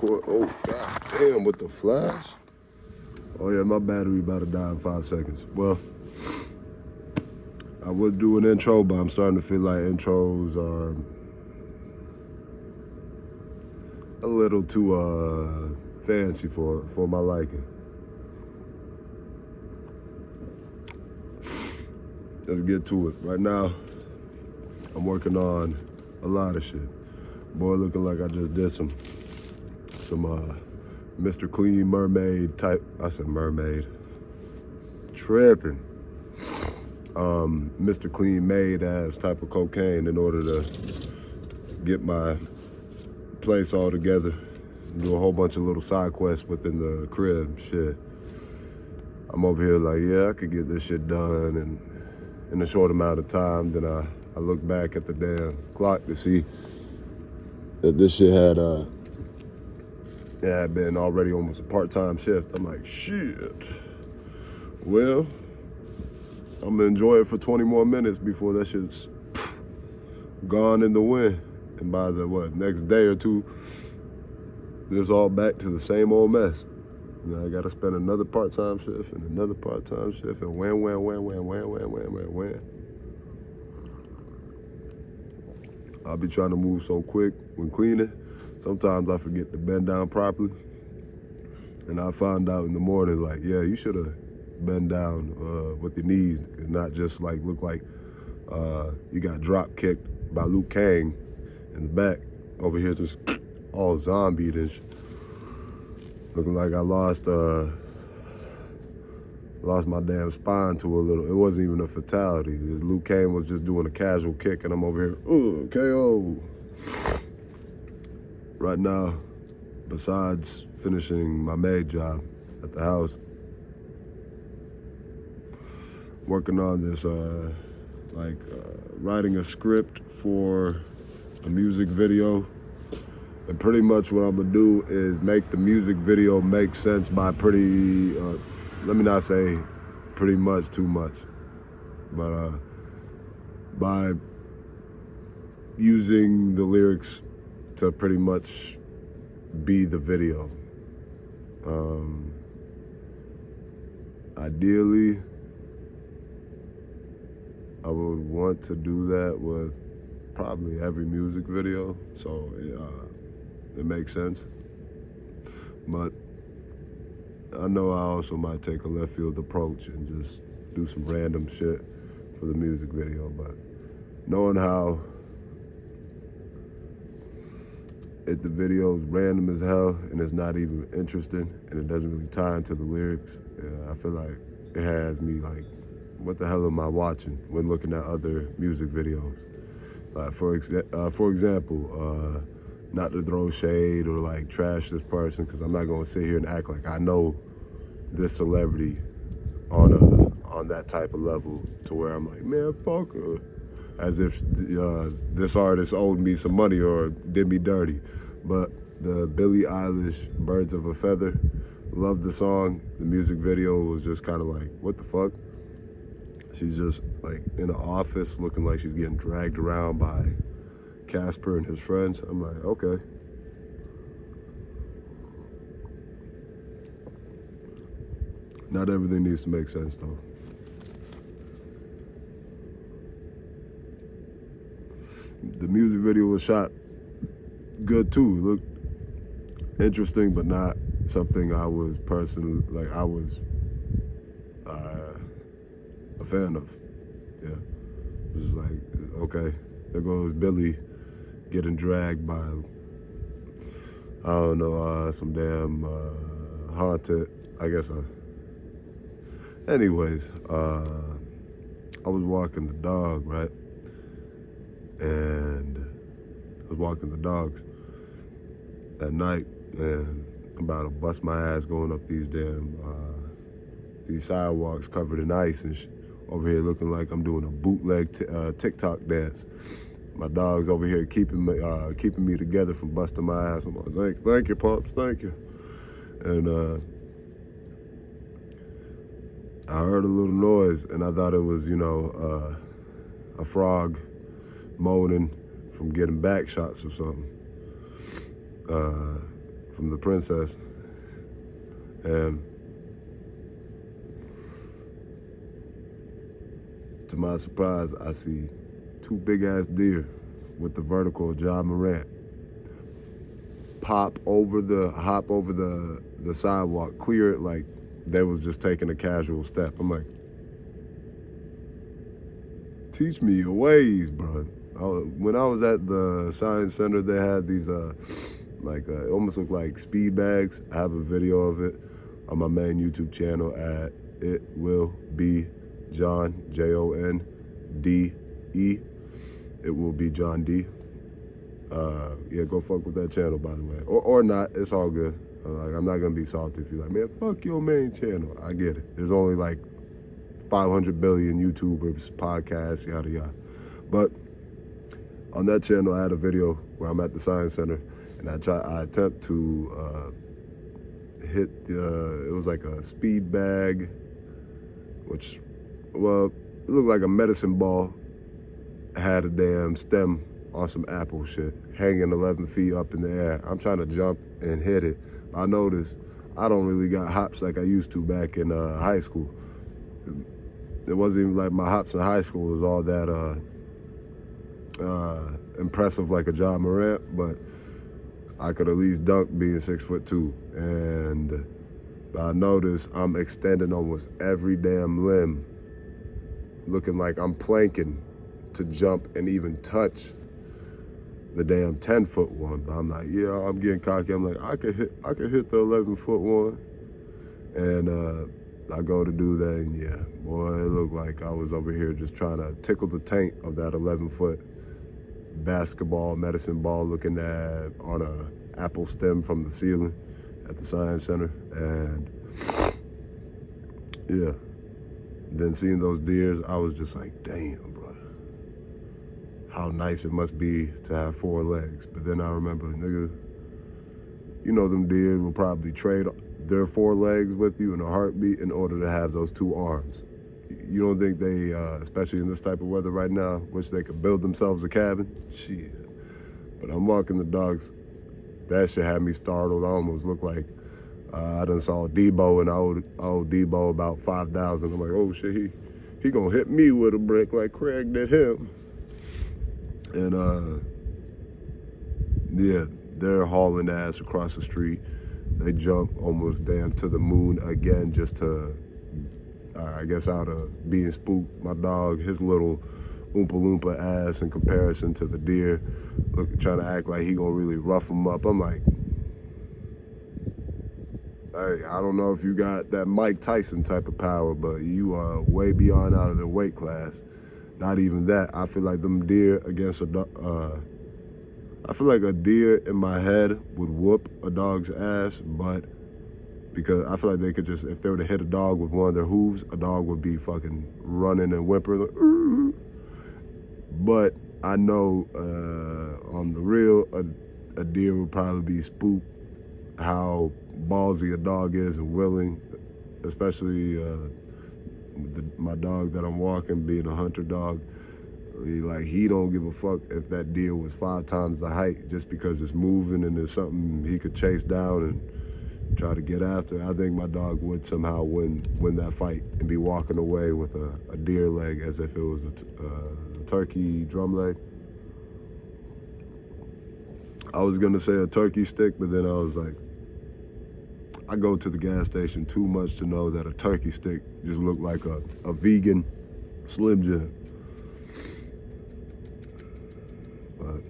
record. Oh, god damn, with the flash. Oh yeah, my battery about to die in 5 seconds. Well, I would do an intro, but I'm starting to feel like intros are a little too fancy for my liking. Let's get to it. Right now, I'm working on a lot of shit. Boy, looking like I just did some Mr. Clean Mermaid type. I said mermaid. Tripping. Mr. Clean Made ass type of cocaine in order to get my place all together. Do a whole bunch of little side quests within the crib. Shit. I'm over here like, yeah, I could get this shit done and in a short amount of time. Then I look back at the damn clock to see that this shit had been already almost a part-time shift. I'm like, shit. Well, I'm gonna enjoy it for 20 more minutes before that shit's gone in the wind. And by the next day or two, it's all back to the same old mess. You know, I gotta spend another part-time shift and another part-time shift and wham. I'll be trying to move so quick when cleaning. Sometimes I forget to bend down properly. And I find out in the morning, like, yeah, you should have bent down with your knees and not just like look like you got drop kicked by Luke Kang in the back over here just all zombied and shit. Looking like I lost my damn spine to a little. It wasn't even a fatality. Luke Kang was just doing a casual kick and I'm over here, KO. Right now, besides finishing my maid job at the house, working on this, writing a script for a music video. And pretty much what I'm gonna do is make the music video make sense by let me not say pretty much too much, but by using the lyrics to pretty much be the video. Ideally, I would want to do that with probably every music video, so it makes sense. But I know I also might take a left field approach and just do some random shit for the music video, but knowing how if the video is random as hell and it's not even interesting and it doesn't really tie into the lyrics, I feel like it has me like, what the hell am I watching when looking at other music videos? Like for example, not to throw shade or like trash this person, because I'm not gonna sit here and act like I know this celebrity on that type of level to where I'm like, man, fuck her. As if this artist owed me some money or did me dirty. But the Billie Eilish Birds of a Feather, loved the song. The music video was just kind of like, what the fuck? She's just like in an office looking like she's getting dragged around by Casper and his friends. I'm like, okay. Not everything needs to make sense though. The music video was shot good too. It looked interesting, but not something I was personally, like I was a fan of. Yeah. It was like, okay, there goes Billy getting dragged by, I don't know, some damn haunted, I guess. Anyways, I was walking the dog, right? And I was walking the dogs at night, and I'm about to bust my ass going up these damn these sidewalks covered in ice and over here looking like I'm doing a bootleg TikTok dance. My dog's over here keeping me together from busting my ass. I'm like, thank you, Pops, thank you. And I heard a little noise, and I thought it was, a frog moaning from getting back shots or something. from the princess. And to my surprise, I see two big ass deer with the vertical Ja Morant hop over the sidewalk, clear it like they was just taking a casual step. I'm like, teach me your ways, bro. When I was at the science center, they had these it almost looked like speed bags. I have a video of it on my main YouTube channel at It Will Be John, JONDE. It Will Be John D. Yeah, go fuck with that channel, by the way, or not. It's all good. I'm not gonna be salty if you're like, man, fuck your main channel. I get it. There's only like 500 billion YouTubers, podcasts, yada yada. But on that channel, I had a video where I'm at the science center, and I attempt to hit it was like a speed bag, which, well, it looked like a medicine ball, had a damn stem on some apple shit, hanging 11 feet up in the air. I'm trying to jump and hit it. I noticed I don't really got hops like I used to back in high school. It wasn't even like my hops in high school was all that impressive like a Ja Morant, but I could at least dunk being 6'2". And I noticed I'm extending almost every damn limb, looking like I'm planking to jump and even touch the damn 10-foot one. But I'm like, yeah, I'm getting cocky. I'm like, I could hit the 11-foot one. And I go to do that, and yeah, boy, it looked like I was over here just trying to tickle the taint of that 11-foot basketball, medicine ball looking at on a apple stem from the ceiling at the science center. And yeah, then seeing those deers, I was just like, damn, bro, how nice it must be to have 4 legs. But then I remember, nigga, you know them deer will probably trade their 4 legs with you in a heartbeat in order to have those 2 arms. You don't think they, especially in this type of weather right now, wish they could build themselves a cabin? Shit. But I'm walking the dogs. That shit had me startled. I almost looked like I done saw Debo, and I owe Debo about 5,000. I'm like, oh shit, he gonna hit me with a brick like Craig did him. And yeah, they're hauling ass across the street. They jump almost damn to the moon again just to, I guess, out of being spooked. My dog, his little Oompa Loompa ass in comparison to the deer, trying to act like he gonna really rough him up. I'm like, hey, I don't know if you got that Mike Tyson type of power, but you are way beyond out of their weight class. Not even that. I feel like them deer against I feel like a deer in my head would whoop a dog's ass, but because I feel like they could just, if they were to hit a dog with one of their hooves, a dog would be fucking running and whimpering. Like, but I know on the real, a deer would probably be spooked how ballsy a dog is and willing, especially my dog that I'm walking, being a hunter dog. Like, he don't give a fuck if that deer was 5 times the height, just because it's moving and there's something he could chase down and try to get after. I think my dog would somehow win that fight and be walking away with a deer leg as if it was a turkey drum leg. I was gonna say a turkey stick, but then I was like, I go to the gas station too much to know that a turkey stick just looked like a vegan Slim Jim. But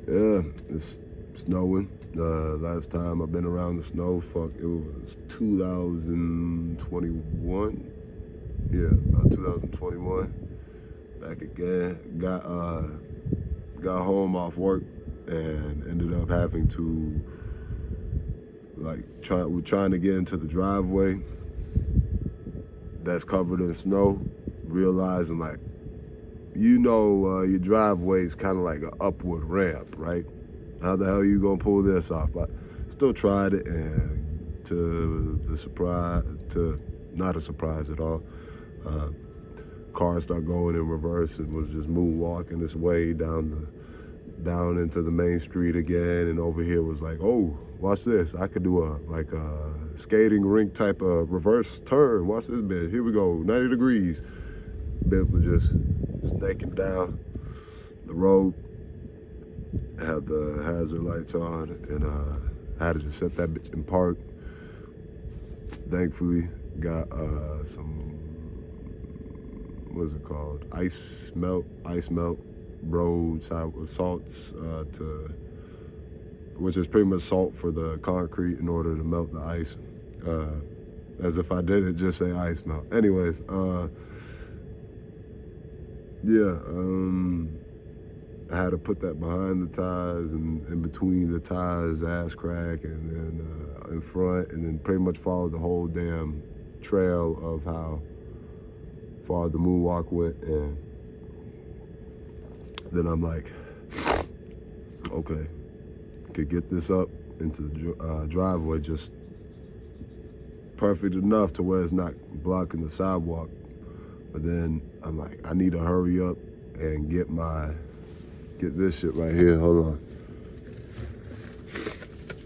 yeah, it's snowing. Last time I've been around the snow, it was 2021. Yeah, about 2021. Back again. Got home off work and ended up having to, like, we're trying to get into the driveway that's covered in snow, realizing, like, your driveway is kind of like an upward ramp, right? How the hell are you gonna pull this off? But still tried it, and not a surprise at all. Car started going in reverse and was just moonwalking its way down down into the main street again, and over here was like, oh, watch this. I could do a skating rink type of reverse turn. Watch this bit. Here we go, 90 degrees. Bit was just snaking down the road. Had the hazard lights on, and I had to just set that bitch in park. Thankfully, got some, what's it called? Ice melt roadside with salts which is pretty much salt for the concrete in order to melt the ice. As if I didn't just say ice melt. Anyways, yeah, I had to put that behind the tires and in between the tires, ass crack, and then in front, and then pretty much followed the whole damn trail of how far the moonwalk went. And then I'm like, okay, could get this up into the driveway just perfect enough to where it's not blocking the sidewalk. But then I'm like, I need to hurry up and get this shit right here. Hold on.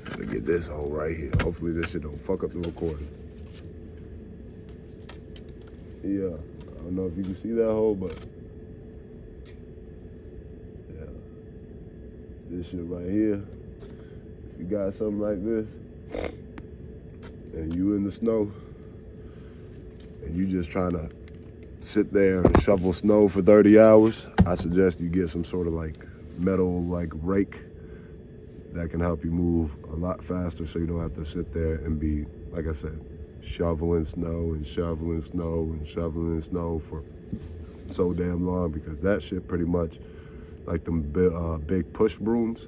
Gotta get this hole right here. Hopefully this shit don't fuck up the recording. Yeah, I don't know if you can see that hole, but yeah, this shit right here. If you got something like this and you in the snow and you just trying to sit there and shovel snow for 30 hours, I suggest you get some sort of like metal like rake that can help you move a lot faster, so you don't have to sit there and be, like I said, shoveling snow and shoveling snow and shoveling snow for so damn long, because that shit pretty much like them big push brooms.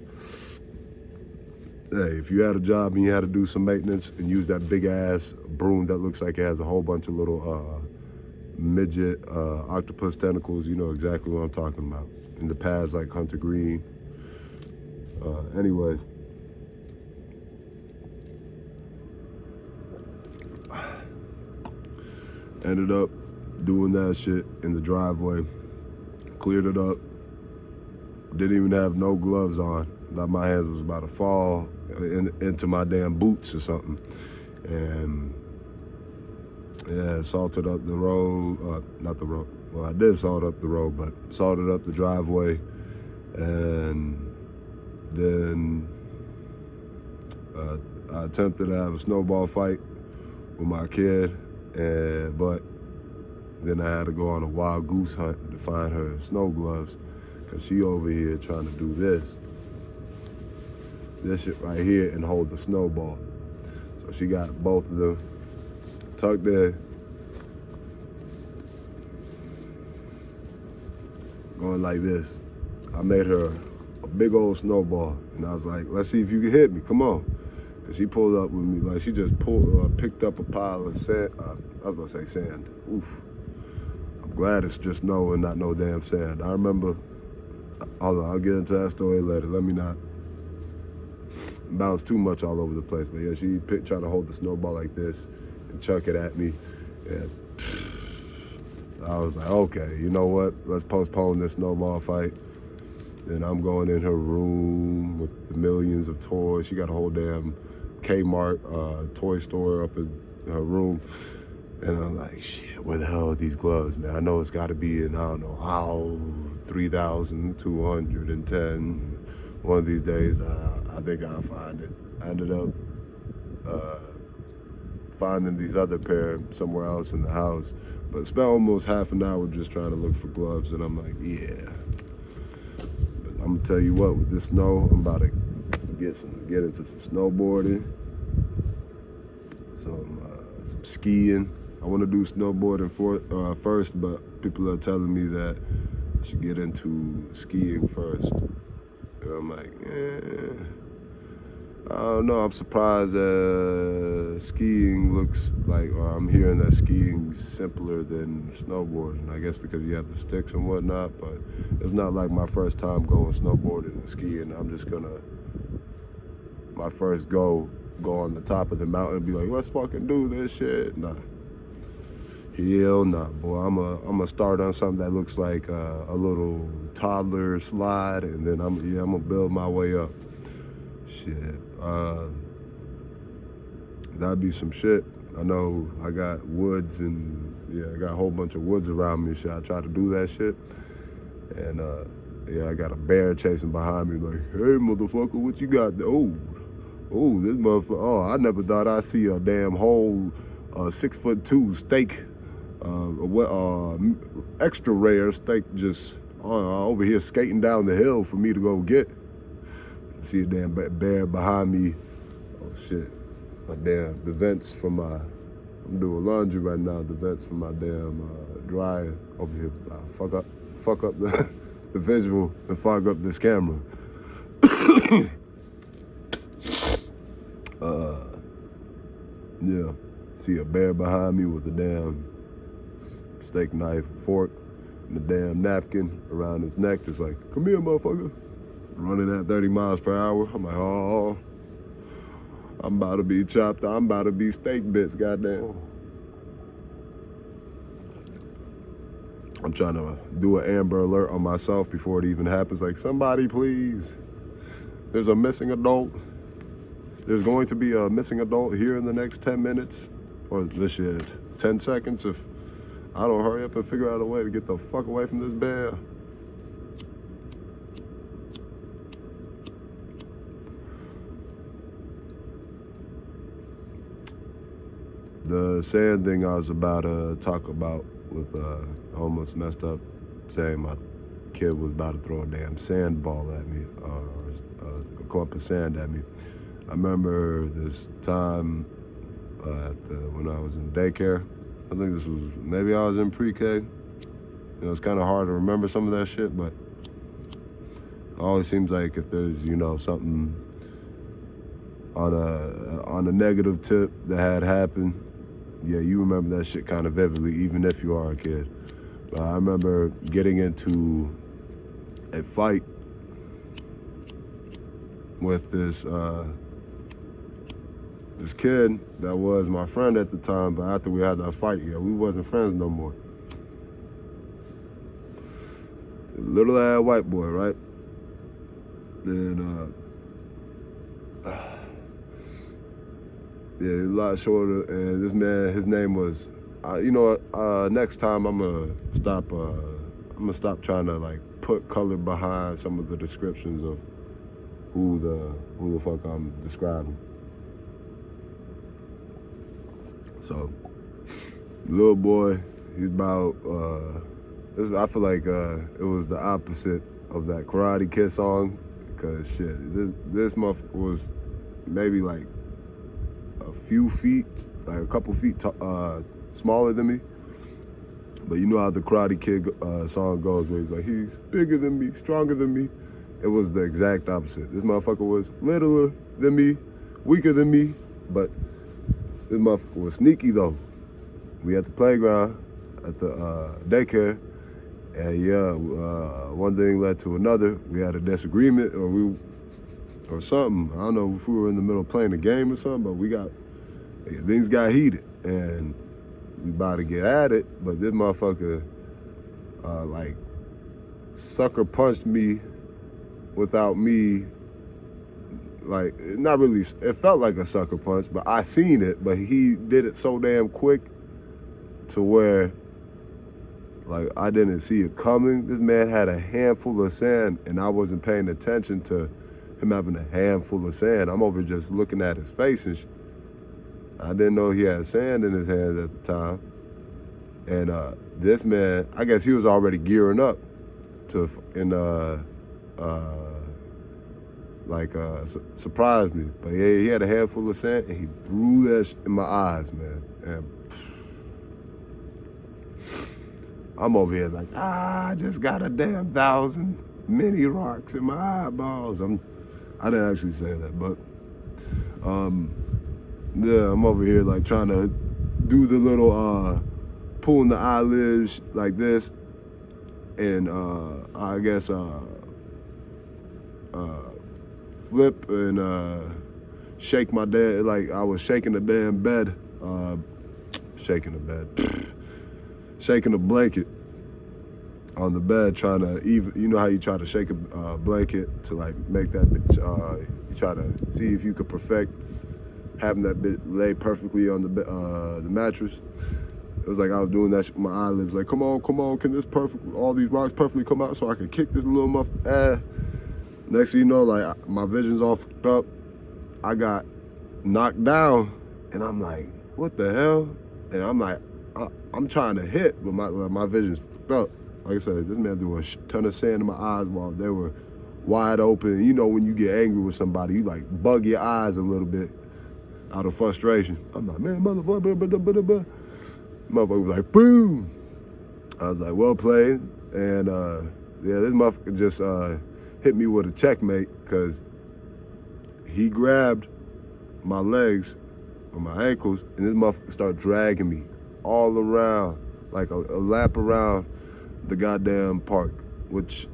Hey, if you had a job and you had to do some maintenance and use that big ass broom that looks like it has a whole bunch of little midget octopus tentacles, you know exactly what I'm talking about. And the pads like Hunter Green. Anyway, ended up doing that shit in the driveway, cleared it up, didn't even have no gloves on. Like my hands was about to fall into my damn boots or something. And yeah, salted up the road, not the road, well I did salt up the road, but salted up the driveway. And then I attempted to have a snowball fight with my kid, but then I had to go on a wild goose hunt to find her snow gloves, because she over here trying to do this shit right here and hold the snowball. So she got both of them tucked in, going like this. I made her a big old snowball, and I was like, let's see if you can hit me, come on. Cause she pulled up with me, like she just picked up a pile of sand. I was about to say sand, oof. I'm glad it's just snow and not no damn sand. I remember, hold on, I'll get into that story later. Let me not bounce too much all over the place. But yeah, she tried to hold the snowball like this and chuck it at me. And I was like, okay, you know what? Let's postpone this snowball fight. Then I'm going in her room with the millions of toys. She got a whole damn Kmart toy store up in her room. And I'm like, shit, where the hell are these gloves, man? I know it's got to be in, I don't know how, 3,210. One of these days, I think I'll find it. I ended up finding these other pair somewhere else in the house. But spent almost half an hour just trying to look for gloves, and I'm like, yeah. But I'm gonna tell you what, with this snow, I'm about to get into some snowboarding, some skiing. I want to do snowboarding first, but people are telling me that I should get into skiing first. And I'm like, I don't know. I'm surprised skiing looks like, or I'm hearing that skiing's simpler than snowboarding. I guess because you have the sticks and whatnot, but it's not like my first time going snowboarding and skiing. I'm just gonna, my first go on the top of the mountain and be like, let's fucking do this shit. Nah. Hell nah, boy. I'm a start on something that looks like a little toddler slide, and then I'm gonna build my way up. Shit. That'd be some shit. I know I got woods and I got a whole bunch of woods around me. Shit, I try to do that shit, and I got a bear chasing behind me like, hey motherfucker, what you got? Oh, this motherfucker. Oh, I never thought I'd see a damn whole 6'2" steak. Extra rare steak just over here skating down the hill for me to go get. See a damn bear behind me. Oh shit. The vents for my, I'm doing laundry right now. The vents for my damn dryer over here. Fuck up the visual and fuck up this camera. See a bear behind me with a damn steak knife, fork, and a damn napkin around his neck, just like, come here, motherfucker. Running at 30 miles per hour. I'm like, oh, I'm about to be chopped. I'm about to be steak bits, goddamn. I'm trying to do an Amber Alert on myself before it even happens. Like, somebody please. There's a missing adult. There's going to be a missing adult here in the next 10 minutes. Or this shit, 10 seconds if I don't hurry up and figure out a way to get the fuck away from this bear. The sand thing I was about to talk about with I almost messed up saying my kid was about to throw a damn sand ball at me, or a clump of sand at me. I remember this time when I was in daycare. I think this was, maybe I was in pre-K. It's kind of hard to remember some of that shit, but it always seems like if there's, something on a negative tip that had happened, you remember that shit kind of vividly, even if you are a kid. But I remember getting into a fight with this kid that was my friend at the time, but after we had that fight, we wasn't friends no more. Little ass white boy, right? And he's a lot shorter, and this man, his name was, next time I'm gonna stop trying to like put color behind some of the descriptions of who the fuck I'm describing. So, little boy, he's about, I feel like it was the opposite of that Karate Kid song, because shit, this motherfucker was maybe like a few feet, like a couple feet smaller than me. But you know how the Karate Kid song goes, where he's like, he's bigger than me, stronger than me. It was the exact opposite. This motherfucker was littler than me, weaker than me, but this motherfucker was sneaky though. We at the playground at the daycare, and one thing led to another. We had a disagreement, or something. I don't know if we were in the middle of playing a game or something, but things got heated, and we about to get at it. But this motherfucker, like, sucker punched me without me. Like, not really, it felt like a sucker punch, but I seen it, but he did it so damn quick to where, like, I didn't see it coming. This man had a handful of sand, and I wasn't paying attention to him having a handful of sand. I'm over just looking at his face, and I didn't know he had sand in his hands at the time. And this man, I guess he was already gearing up to, surprised me. But yeah, he had a handful of sand, and he threw that in my eyes, man. And I'm over here like, I just got a damn 1,000 mini rocks in my eyeballs. I didn't actually say that, but I'm over here like trying to do the little pulling the eyelids like this, and I guess flip and shake my dad, like I was shaking the damn bed, shaking the bed. shaking a blanket on the bed, trying to even, you know how you try to shake a blanket to like make that bitch, you try to see if you could perfect having that bit lay perfectly on the mattress. It was like I was doing that shit with my eyelids, like, come on, can this all these rocks perfectly come out so I can kick this little Next thing you know, like, my vision's all fucked up. I got knocked down, and I'm like, what the hell? And I'm like, I'm trying to hit, but my vision's fucked up. Like I said, this man threw a ton of sand in my eyes while they were wide open. You know, when you get angry with somebody, you like bug your eyes a little bit out of frustration. I'm like, man, motherfucker, motherfucker was like, boom. I was like, well played. And yeah, this motherfucker just hit me with a checkmate, because he grabbed my legs or my ankles, and this motherfucker started dragging me all around, like a lap around the goddamn park, which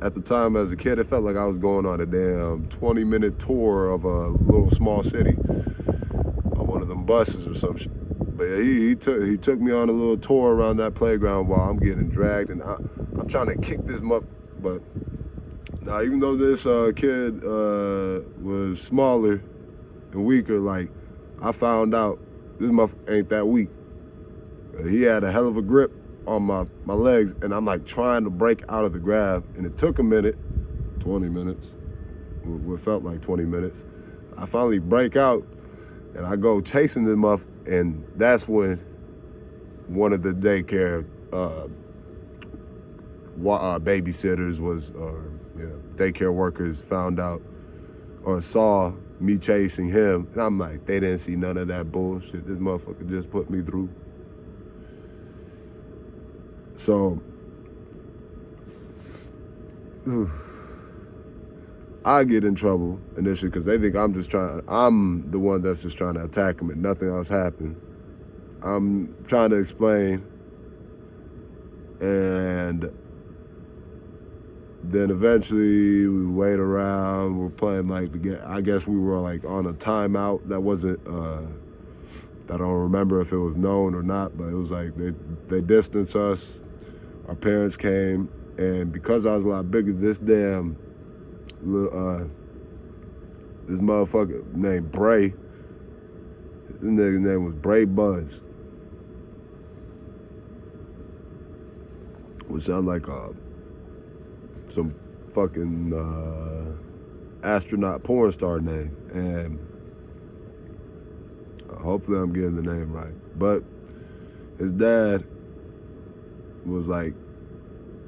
at the time as a kid, it felt like I was going on a damn 20-minute tour of a little small city on one of them buses or some shit. But yeah, he took me on a little tour around that playground while I'm getting dragged, and I'm trying to kick this but now, even though this kid was smaller and weaker, like, I found out this motherfucker ain't that weak. He had a hell of a grip on my legs, and I'm like trying to break out of the grab, and it took a minute, 20 minutes, what felt like 20 minutes. I finally break out, and I go chasing this motherfucker, and that's when one of the daycare babysitters daycare workers found out or saw me chasing him, and I'm like, they didn't see none of that bullshit this motherfucker just put me through. So, I get in trouble initially because they think I'm the one that's just trying to attack them and nothing else happened. I'm trying to explain, and then eventually we wait around, we're playing like I guess we were like on a timeout. That wasn't, I don't remember if it was known or not, but it was like they distanced us. Our parents came, and because I was a lot bigger, this motherfucker named Bray, his nigga's name was Bray Buzz, which sound like some fucking astronaut porn star name, and hopefully I'm getting the name right. But his dad was like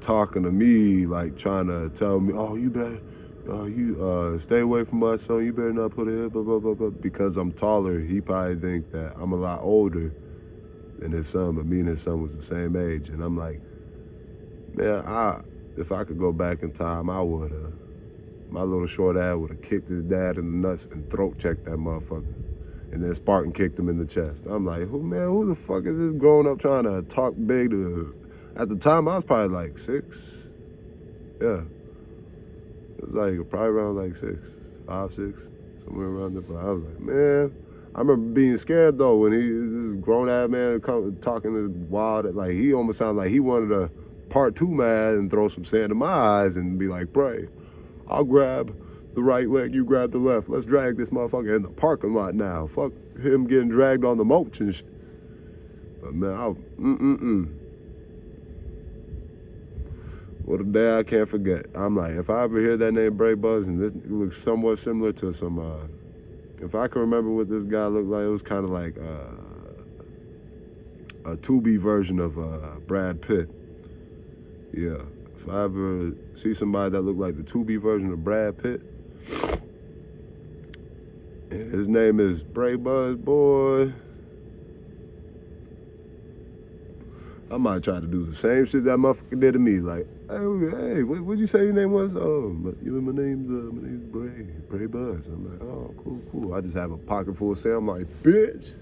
talking to me, like trying to tell me, oh, you better, stay away from my son, you better not put it here, blah, blah, blah, blah. Because I'm taller, he probably think that I'm a lot older than his son, but me and his son was the same age. And I'm like, man, if I could go back in time, I would have. My little short ass would have kicked his dad in the nuts and throat checked that motherfucker. And then Spartan kicked him in the chest. I'm like, who the fuck is this grown up trying to talk big to? At the time, I was probably like 6. Yeah. It was like probably around like 5, 6, somewhere around there. But I was like, man. I remember being scared though when this grown ass man talking to wild, like he almost sounded like he wanted to part 2 mad and throw some sand in my eyes and be like, Bray, I'll grab the right leg, you grab the left. Let's drag this motherfucker in the parking lot now. Fuck him getting dragged on the mulch and shit. But man, what a day I can't forget. I'm like, if I ever hear that name Bray Buzz, and this looks somewhat similar to some, if I can remember what this guy looked like, it was kind of like a Tubi version of Brad Pitt. Yeah, if I ever see somebody that looked like the Tubi version of Brad Pitt, and his name is Bray Buzz, boy, I might try to do the same shit that motherfucker did to me. Like, hey, what'd you say your name was? Oh, my name's Bray Buzz. I'm like, oh, cool. I just have a pocket full of sand. I'm like, bitch.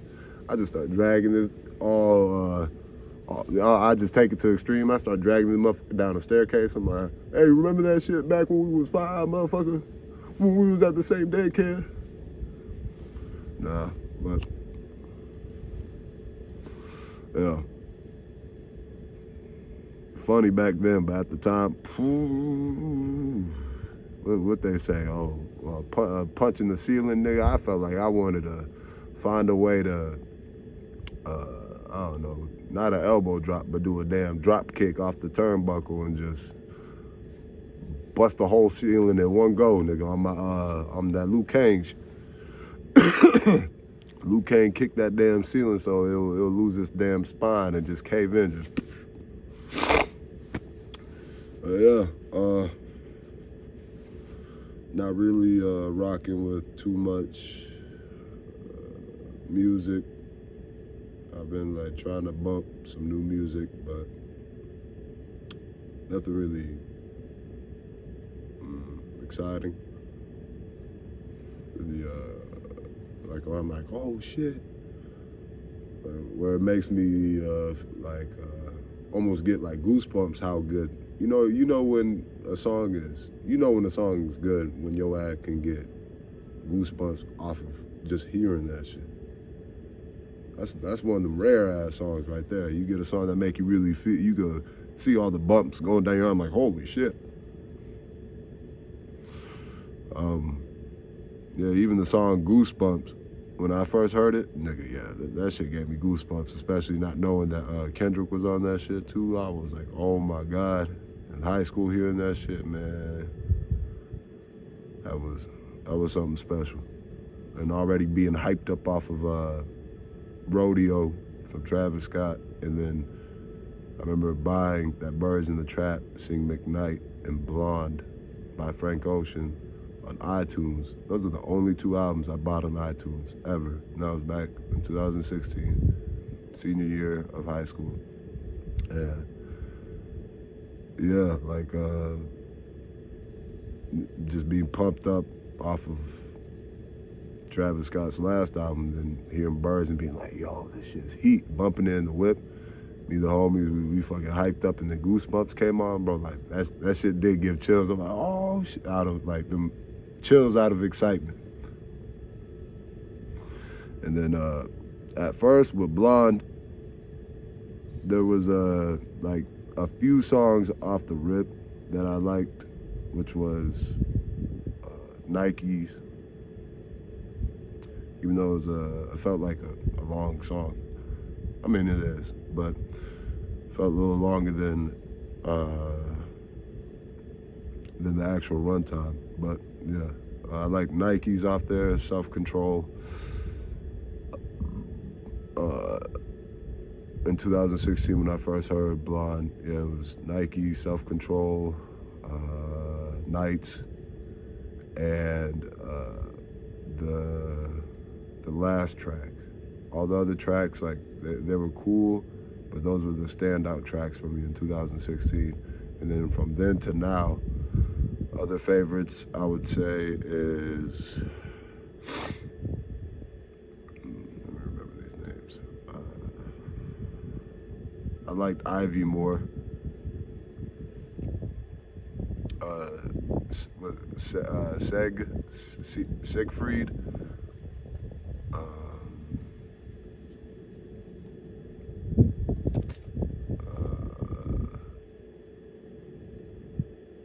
I just start dragging this I just take it to extreme. I start dragging this motherfucker down the staircase. I'm like, hey, remember that shit back when we was 5, motherfucker? When we was at the same daycare? Nah, but, yeah. funny back then, but at the time, what they say? Oh, punching the ceiling, nigga. I felt like I wanted to find a way to, I don't know, not an elbow drop, but do a damn drop kick off the turnbuckle and just bust the whole ceiling in one go, nigga. On that Liu Kang. Liu Kang kicked that damn ceiling so it'll lose its damn spine and just cave in. Just. Yeah. Not really rocking with too much music. I've been like trying to bump some new music, but nothing really exciting. Really, like I'm like, oh shit, where it makes me almost get like goosebumps. How good, you know when a song is, when a song is good when your ass can get goosebumps off of just hearing that shit. That's one of them rare ass songs right there. You get a song that make you really feel, you go see all the bumps going down your arm like, holy shit. Yeah, even the song Goosebumps, when I first heard it, nigga, yeah, that shit gave me goosebumps, especially not knowing that Kendrick was on that shit too. I was like, oh my God. In high school hearing that shit, man, that was something special. And already being hyped up off of Rodeo from Travis Scott, and then I remember buying that Birds in the Trap, Sing McKnight, and Blonde by Frank Ocean on iTunes. Those are the only two albums I bought on iTunes ever. And that was back in 2016, senior year of high school. And yeah, like just being pumped up off of Travis Scott's last album, then hearing Birds and being like, yo, this shit's heat, bumping it in the whip. Me and the homies, we fucking hyped up, and then Goosebumps came on, bro. Like that shit did give chills. I'm like, oh shit, out of like them chills out of excitement. And then at first with Blonde, there was like a few songs off the rip that I liked, which was Nikes. Even though it felt like a long song. I mean, it is, but it felt a little longer than the actual runtime. But yeah, I like Nikes off there, Self-Control. In 2016, when I first heard Blonde, yeah, it was Nike, Self-Control, Nights, and the last track. All the other tracks, like they were cool, but those were the standout tracks for me in 2016. And then from then to now, other favorites I would say is, let me remember these names. I liked Ivy more. Siegfried.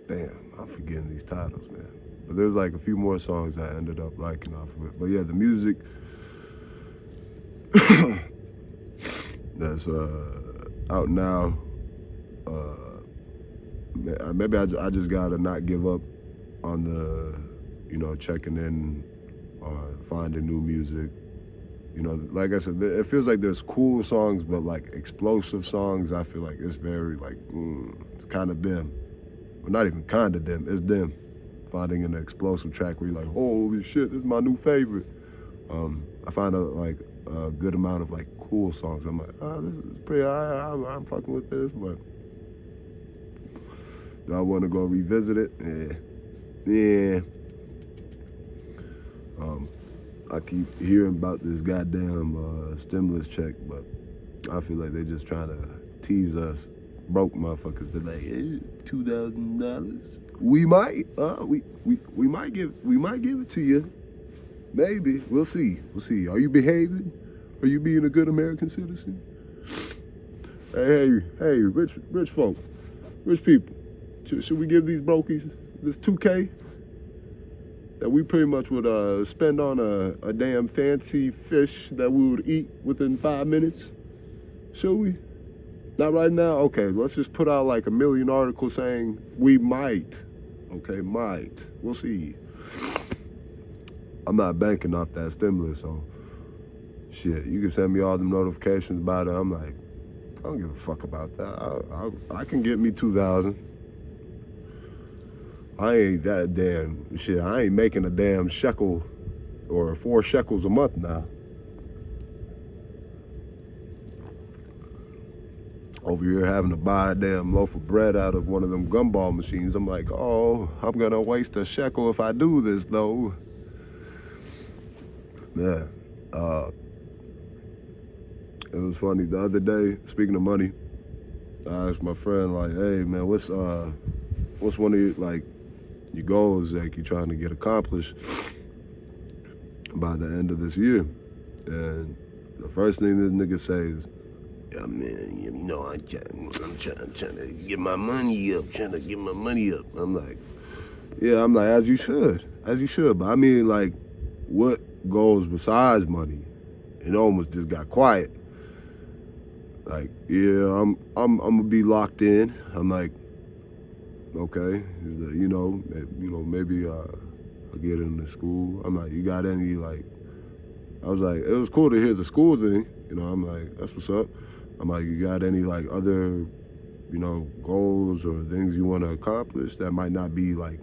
Damn, I'm forgetting these titles, man. But there's like a few more songs I ended up liking off of it. But yeah, the music that's out now, maybe I just gotta not give up on the, checking in on finding new music. Like I said, it feels like there's cool songs, but like explosive songs, I feel like it's very like, it's kind of dim. Well, not even kind of dim, it's dim. Finding an explosive track where you're like, holy shit, this is my new favorite. I find a good amount of like cool songs. I'm like, this is pretty, I'm fucking with this, but do I want to go revisit it? Yeah. I keep hearing about this goddamn stimulus check, but I feel like they're just trying to tease us broke motherfuckers. They're like, $2,000. We might, we might give it to you. Maybe. We'll see. Are you behaving? Are you being a good American citizen? Hey, rich folk. Rich people, should we give these brokies this 2K that we pretty much would spend on a damn fancy fish that we would eat within 5 minutes? Should we? Not right now? Okay, let's just put out like a million articles saying we might. Okay, might. We'll see. I'm not banking off that stimulus, so shit, you can send me all them notifications about it. I'm like, I don't give a fuck about that. I can get me 2,000. I ain't that damn shit. I ain't making a damn shekel or 4 shekels a month now. Over here having to buy a damn loaf of bread out of one of them gumball machines. I'm like, oh, I'm gonna waste a shekel if I do this though. Yeah. It was funny the other day, speaking of money, I asked my friend, like, hey man, what's one of your, like, your goals like you're trying to get accomplished by the end of this year? And the first thing this nigga says, yeah, man, you know, I'm trying to get my money up, I'm like, yeah, I'm like, as you should. But I mean, like, what goals besides money? It almost just got quiet. Like, yeah, I'm gonna be locked in. I'm like, okay, maybe I'll get into school. I'm like, you got any, like, I was like, it was cool to hear the school thing. I'm like, that's what's up. I'm like, you got any, like, other, goals or things you want to accomplish that might not be, like,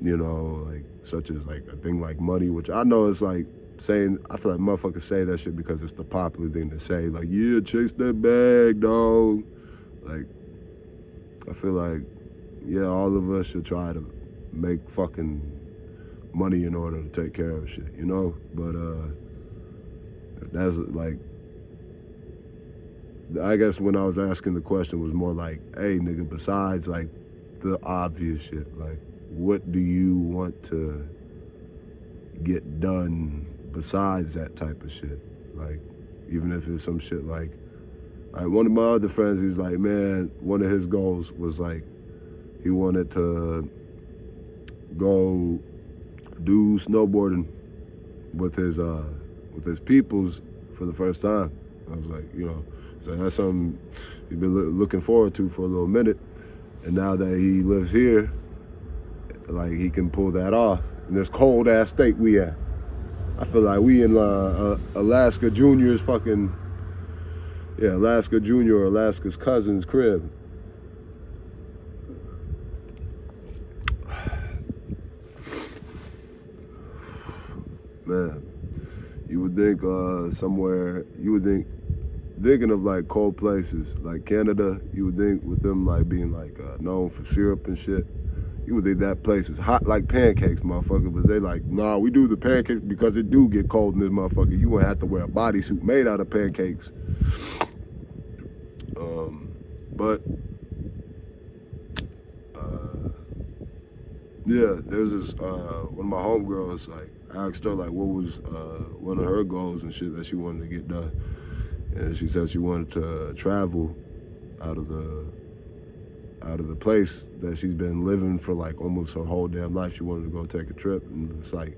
like, such as, like, a thing like money, which I know is, like, saying, I feel like motherfuckers say that shit because it's the popular thing to say. Like, yeah, chase that bag, dog. Like, I feel like, yeah, all of us should try to make fucking money in order to take care of shit, But, if that's, like, I guess when I was asking the question was more like, hey, nigga, besides, like, the obvious shit, like, what do you want to get done besides that type of shit? Like, even if it's some shit like one of my other friends, he's like, man, one of his goals was, like, he wanted to go do snowboarding with his peoples for the first time. I was like, so that's something he's been looking forward to for a little minute. And now that he lives here, like, he can pull that off in this cold ass state we at. I feel like we in Alaska Junior's Alaska Junior or Alaska's cousin's crib. Man, you would think thinking of, like, cold places, like Canada, you would think with them, like, being, like, known for syrup and shit, you would think that place is hot like pancakes, motherfucker, but they like, nah, we do the pancakes because it do get cold in this motherfucker. You won't have to wear a bodysuit made out of pancakes. But, yeah, there's this, one of my homegirls, like, I asked her, like, what was one of her goals and shit that she wanted to get done. And she said she wanted to travel out of the place that she's been living for, like, almost her whole damn life. She wanted to go take a trip, and it's like,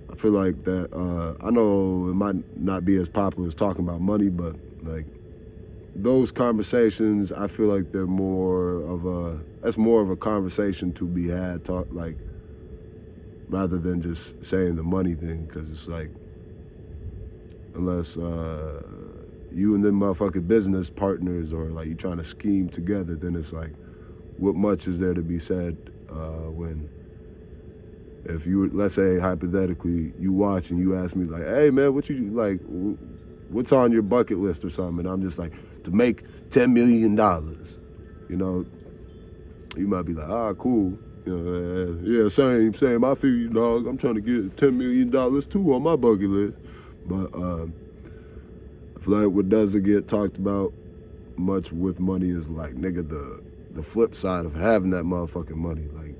I feel like that, I know it might not be as popular as talking about money, but, like, those conversations, I feel like they're that's more of a conversation to be had, like, rather than just saying the money thing, because it's like, unless you and them motherfucking business partners or, like, you trying to scheme together, then it's like, what much is there to be said when, if you, let's say hypothetically, you watch and you ask me, like, hey man, what's on your bucket list or something, and I'm just like, to make $10 million, you might be like, ah, cool, yeah, same, I feel you, dog, I'm trying to get $10 million too on my bucket list. But I feel like what doesn't get talked about much with money is, like, nigga, the flip side of having that motherfucking money, like,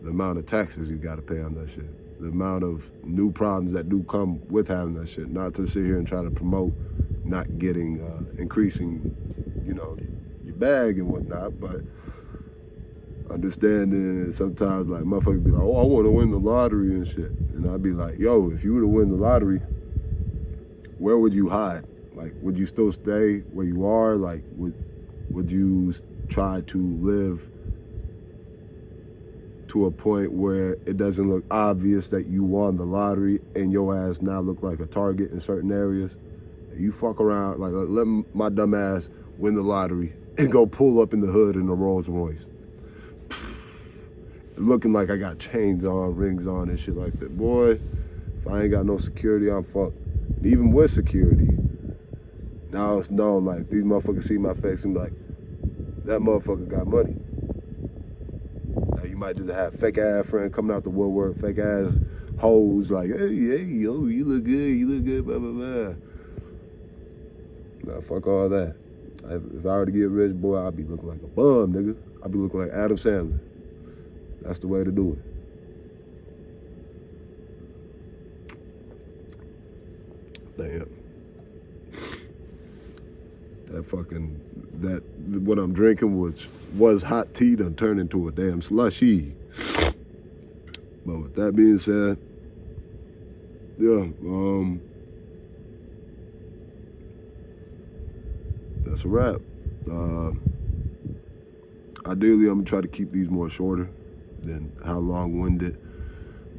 the amount of taxes you gotta pay on that shit, the amount of new problems that do come with having that shit. Not to sit here and try to promote not getting, increasing, you know, your bag and whatnot, but understanding sometimes like motherfuckers be like, oh, I want to win the lottery and shit. And I'd be like, yo, if you were to win the lottery, where would you hide? Like, would you still stay where you are? Like, would you try to live to a point where it doesn't look obvious that you won the lottery and your ass now look like a target in certain areas? You fuck around, like let my dumb ass win the lottery and go pull up in the hood in a Rolls Royce. Looking like I got chains on, rings on and shit like that. Boy, if I ain't got no security, I'm fucked. And even with security, now it's known, like these motherfuckers see my face and be like, that motherfucker got money. Now you might just have fake ass friend coming out the woodwork, fake ass hoes like, hey, yo, you look good, blah, blah, blah. Nah, fuck all that. If I were to get rich, boy, I'd be looking like a bum, nigga. I'd be looking like Adam Sandler. That's the way to do it. Damn. What I'm drinking, which was hot tea, done turned into a damn slushy. But with that being said, yeah, that's a wrap. Ideally, I'm gonna try to keep these more shorter than how long-winded.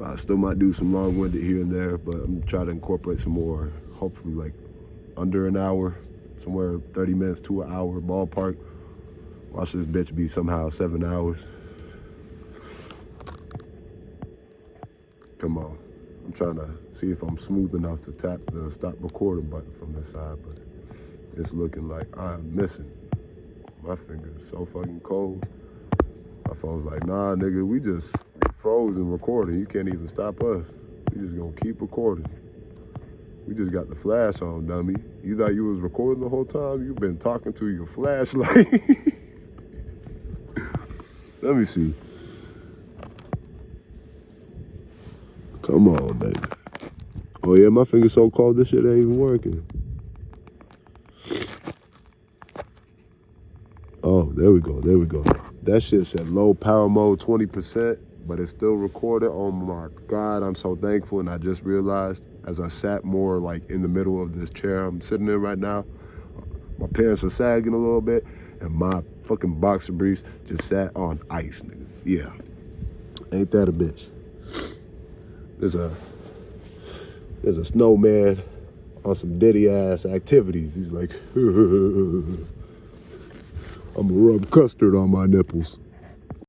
I still might do some long-winded here and there, but I'm trying to incorporate some more, hopefully like under an hour, somewhere 30 minutes to an hour ballpark. Watch this bitch be somehow 7 hours. Come on. I'm trying to see if I'm smooth enough to tap the stop recording button from this side, but it's looking like I'm missing. My finger is so fucking cold. My phone's like, nah, nigga, we just frozen recording. You can't even stop us. We just gonna keep recording. We just got the flash on, dummy. You thought you was recording the whole time? You've been talking to your flashlight. Let me see. Come on, baby. Oh yeah, my finger's so cold, this shit ain't even working. Oh, there we go. That shit said low power mode 20%, but it's still recorded. Oh my God, I'm so thankful. And I just realized as I sat more like in the middle of this chair I'm sitting in right now, my pants are sagging a little bit and my fucking boxer briefs just sat on ice, nigga. Yeah, ain't that a bitch? There's a snowman on some Diddy ass activities. He's like, I'm gonna rub custard on my nipples.